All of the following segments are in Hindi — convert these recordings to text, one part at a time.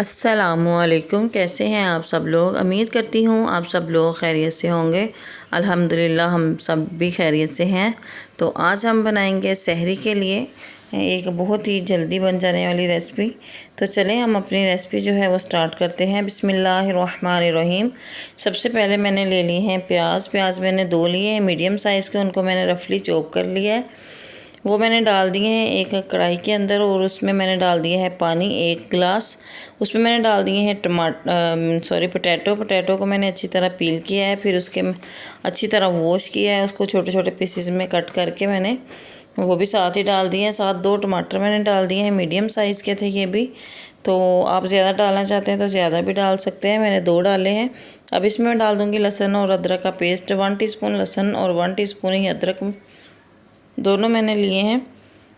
अस्सलामुअलैकुम। कैसे हैं आप सब लोग। उम्मीद करती हूँ आप सब लोग खैरियत से होंगे। अल्हम्दुलिल्लाह हम सब भी खैरियत से हैं। तो आज हम बनाएंगे सहरी के लिए एक बहुत ही जल्दी बन जाने वाली रेसिपी। तो चलें हम अपनी रेसिपी जो है वो स्टार्ट करते हैं। बिस्मिल्लाहिर्रहमानिर्रहीम। सबसे पहले मैंने ले लिए हैं प्याज मैंने 2 लिए हैं मीडियम साइज़ के, उनको मैंने रफली चॉप कर लिया है। वो मैंने डाल दिए हैं एक कढ़ाई के अंदर और उसमें मैंने डाल दिया है पानी 1 गिलास। उसमें मैंने डाल दिए हैं पोटैटो को मैंने अच्छी तरह पील किया है, फिर उसके अच्छी तरह वॉश किया है, उसको छोटे छोटे पीसेस में कट करके मैंने वो भी साथ ही डाल दिए हैं। साथ 2 टमाटर मैंने डाल दिए हैं, मीडियम साइज़ के थे ये भी। तो आप ज़्यादा डालना चाहते हैं तो ज़्यादा भी डाल सकते हैं, मैंने 2 डाले हैं। अब इसमें मैं डाल दूँगी लहसुन और अदरक का पेस्ट। 1 टीस्पून लहसुन और 1 टीस्पून ही अदरक दोनों मैंने लिए हैं।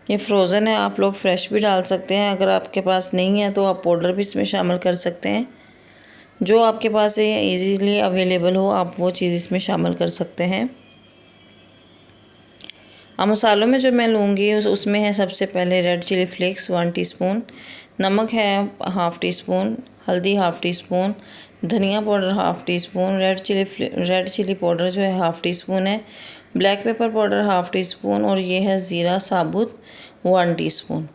ये फ्रोज़न है, आप लोग फ्रेश भी डाल सकते हैं। अगर आपके पास नहीं है तो आप पाउडर भी इसमें शामिल कर सकते हैं। जो आपके पास है इजीली अवेलेबल हो आप वो चीज़ इसमें शामिल कर सकते हैं। अब मसालों में जो मैं लूँगी उसमें है सबसे पहले रेड चिली फ्लेक्स 1 टीस्पून, नमक है हाफ़ टी स्पून, हल्दी हाफ़ टी स्पून, धनिया powder half teaspoon, red chili powder जो है हाफ़ टी स्पून है, black pepper powder half teaspoon और ये है ज़ीरा साबुत 1 टीस्पून।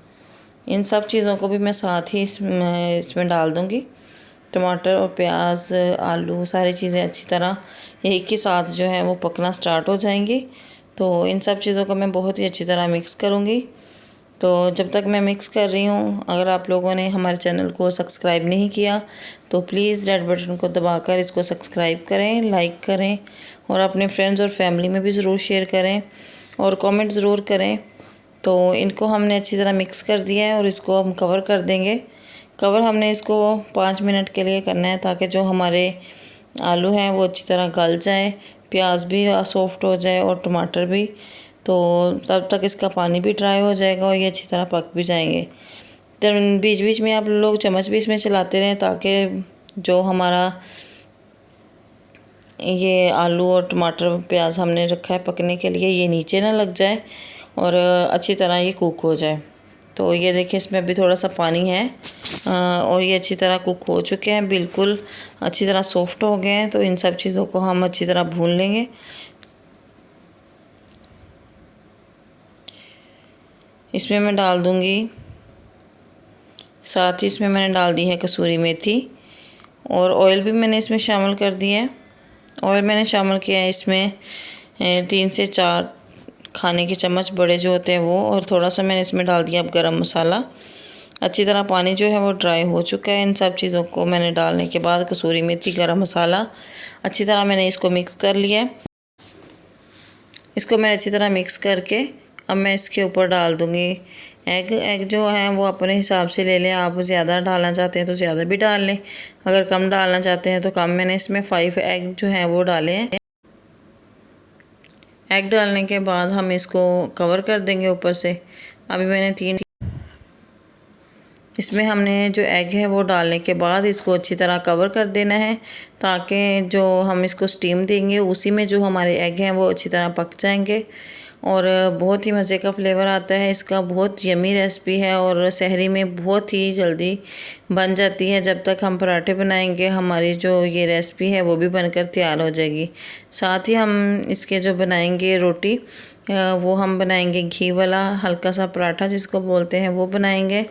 इन सब चीज़ों को भी मैं साथ ही इसमें डाल दूँगी। टमाटर और प्याज, आलू सारी चीज़ें अच्छी तरह एक ही साथ जो है वो पकना स्टार्ट हो जाएंगी। तो इन सब चीज़ों को मैं बहुत ही अच्छी तरह मिक्स करूँगी। तो जब तक मैं मिक्स कर रही हूँ, अगर आप लोगों ने हमारे चैनल को सब्सक्राइब नहीं किया तो प्लीज़ रेड बटन को दबाकर इसको सब्सक्राइब करें, लाइक करें और अपने फ्रेंड्स और फैमिली में भी ज़रूर शेयर करें और कमेंट ज़रूर करें। तो इनको हमने अच्छी तरह मिक्स कर दिया है और इसको हम कवर कर देंगे। कवर हमने इसको 5 मिनट के लिए करना है ताकि जो हमारे आलू हैं वो अच्छी तरह गल जाए, प्याज भी सॉफ्ट हो जाए और टमाटर भी। तो तब तक इसका पानी भी ड्राई हो जाएगा और ये अच्छी तरह पक भी जाएंगे। तो बीच बीच में आप लोग चम्मच भी इसमें चलाते रहें ताकि जो हमारा ये आलू और टमाटर प्याज हमने रखा है पकने के लिए ये नीचे ना लग जाए और अच्छी तरह ये कुक हो जाए। तो ये देखिए इसमें अभी थोड़ा सा पानी है और ये अच्छी तरह कुक हो चुके हैं, बिल्कुल अच्छी तरह सॉफ्ट हो गए हैं। तो इन सब चीज़ों को हम अच्छी तरह भून लेंगे। इसमें मैं डाल दूँगी, साथ ही इसमें मैंने डाल दी है कसूरी मेथी और ऑयल भी मैंने इसमें शामिल कर दिया है। ऑयल मैंने शामिल किया है इसमें 3 से 4 खाने के चम्मच बड़े जो होते हैं वो, और थोड़ा सा मैंने इसमें डाल दिया अब गरम मसाला। अच्छी तरह पानी जो है वो ड्राई हो चुका है। इन सब चीज़ों को मैंने डालने के बाद कसूरी मेथी, गरम मसाला अच्छी तरह मैंने इसको मिक्स कर लिया है। इसको मैं अच्छी तरह मिक्स करके अब मैं इसके ऊपर डाल दूँगी एग जो है वो अपने हिसाब से ले लें। आप ज़्यादा डालना चाहते हैं तो ज़्यादा भी डाल लें, अगर कम डालना चाहते हैं तो कम। मैंने इसमें 5 एग जो हैं वो डाले हैं। एग डालने के बाद हम इसको कवर कर देंगे ऊपर से। अभी मैंने 3 इसमें हमने जो एग है वो डालने के बाद इसको अच्छी तरह कवर कर देना है ताकि जो हम इसको स्टीम देंगे उसी में जो हमारे एग हैं वो अच्छी तरह पक जाएंगे और बहुत ही मज़े का फ्लेवर आता है इसका। बहुत यमी रेसिपी है और सहरी में बहुत ही जल्दी बन जाती है। जब तक हम पराठे बनाएंगे हमारी जो ये रेसिपी है वो भी बनकर तैयार हो जाएगी। साथ ही हम इसके जो बनाएंगे रोटी वो हम बनाएंगे घी वाला हल्का सा पराठा जिसको बोलते हैं वो बनाएंगे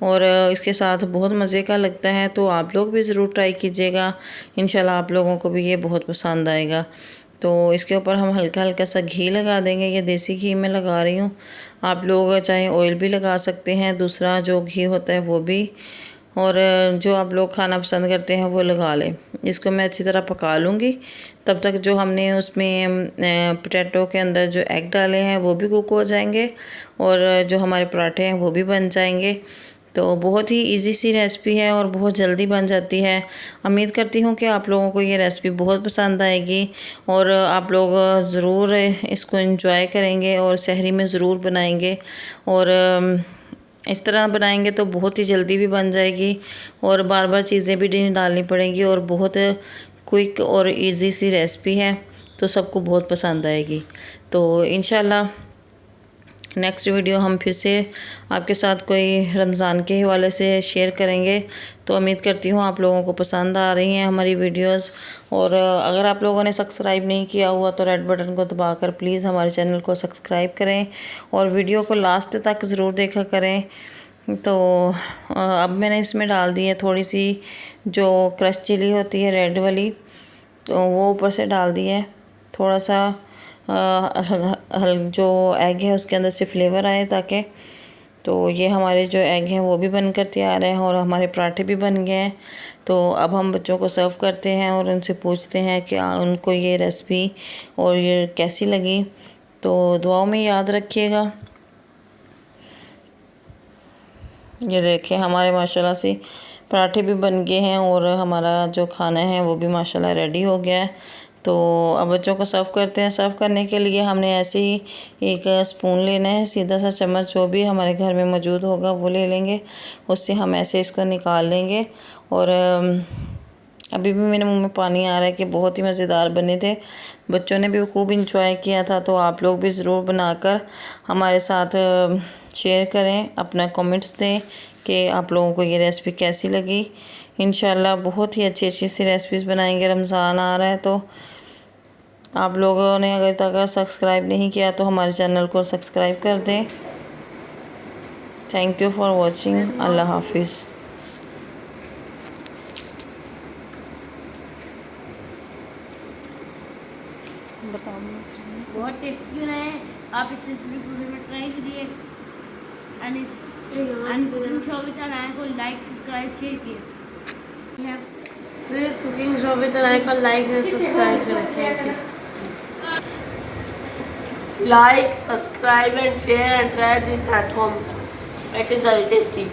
और इसके साथ बहुत मज़े का लगता है। तो आप लोग भी ज़रूर ट्राई कीजिएगा, इंशाल्लाह आप लोगों को भी ये बहुत पसंद आएगा। तो इसके ऊपर हम हल्का हल्का सा घी लगा देंगे। ये देसी घी मैं लगा रही हूँ, आप लोग चाहे ऑयल भी लगा सकते हैं, दूसरा जो घी होता है वो भी, और जो आप लोग खाना पसंद करते हैं वो लगा लें। इसको मैं अच्छी तरह पका लूँगी। तब तक जो हमने उसमें पोटैटो के अंदर जो एग डाले हैं वो भी कुक हो जाएंगे और जो हमारे पराठे हैं वो भी बन जाएंगे। तो बहुत ही इजी सी रेसिपी है और बहुत जल्दी बन जाती है। उम्मीद करती हूँ कि आप लोगों को ये रेसिपी बहुत पसंद आएगी और आप लोग ज़रूर इसको एंजॉय करेंगे और सहरी में ज़रूर बनाएंगे। और इस तरह बनाएंगे तो बहुत ही जल्दी भी बन जाएगी और बार बार चीज़ें भी नहीं डालनी पड़ेंगी और बहुत क्विक और इजी सी रेसिपी है, तो सबको बहुत पसंद आएगी। तो इंशाल्लाह नेक्स्ट वीडियो हम फिर से आपके साथ कोई रमज़ान के हवाले से शेयर करेंगे। तो उम्मीद करती हूँ आप लोगों को पसंद आ रही हैं हमारी वीडियोस। और अगर आप लोगों ने सब्सक्राइब नहीं किया हुआ तो रेड बटन को दबाकर प्लीज़ हमारे चैनल को सब्सक्राइब करें और वीडियो को लास्ट तक ज़रूर देखा करें। तो अब मैंने इसमें डाल दी है थोड़ी सी जो क्रश चिली होती है रेड वाली, तो वो ऊपर से डाल दी है। थोड़ा सा जो एग है उसके अंदर से फ्लेवर आए ताकि। तो ये हमारे जो एग हैं वो भी बनकर तैयार हैं और हमारे पराठे भी बन गए हैं। तो अब हम बच्चों को सर्व करते हैं और उनसे पूछते हैं कि उनको ये रेसिपी और ये कैसी लगी। तो दुआओं में याद रखिएगा। ये देखें हमारे माशाल्लाह से पराठे भी बन गए हैं और हमारा जो खाना है वो भी माशाल्लाह रेडी हो गया है। तो अब बच्चों को सर्व करते हैं। सर्व करने के लिए हमने ऐसे ही एक स्पून लेना है, सीधा सा चम्मच जो भी हमारे घर में मौजूद होगा वो ले लेंगे, उससे हम ऐसे इसको निकाल लेंगे। और अभी भी मेरे मुंह में पानी आ रहा है कि बहुत ही मज़ेदार बने थे। बच्चों ने भी खूब इंजॉय किया था। तो आप लोग भी ज़रूर बनाकर हमारे साथ शेयर करें, अपना कमेंट्स दें कि आप लोगों को ये रेसिपी कैसी लगी। इंशाल्लाह बहुत ही अच्छी अच्छी सी रेसिपीज़ बनाएंगे। रमज़ान आ रहा है तो आप लोगों ने अगर तक सब्सक्राइब नहीं किया तो हमारे चैनल को सब्सक्राइब कर दें। Thank you for watching. Allah हाफिज़। बहुत टेस्टी बना है। आप इस रेसिपी को घर में ट्राई करिए and cooking show with Anaya को लाइक सब्सक्राइब शेयर कीजिए। Please cooking show with Anaya को लाइक एंड सब्सक्राइब करें। Like, subscribe and share and try this at home. It is very tasty.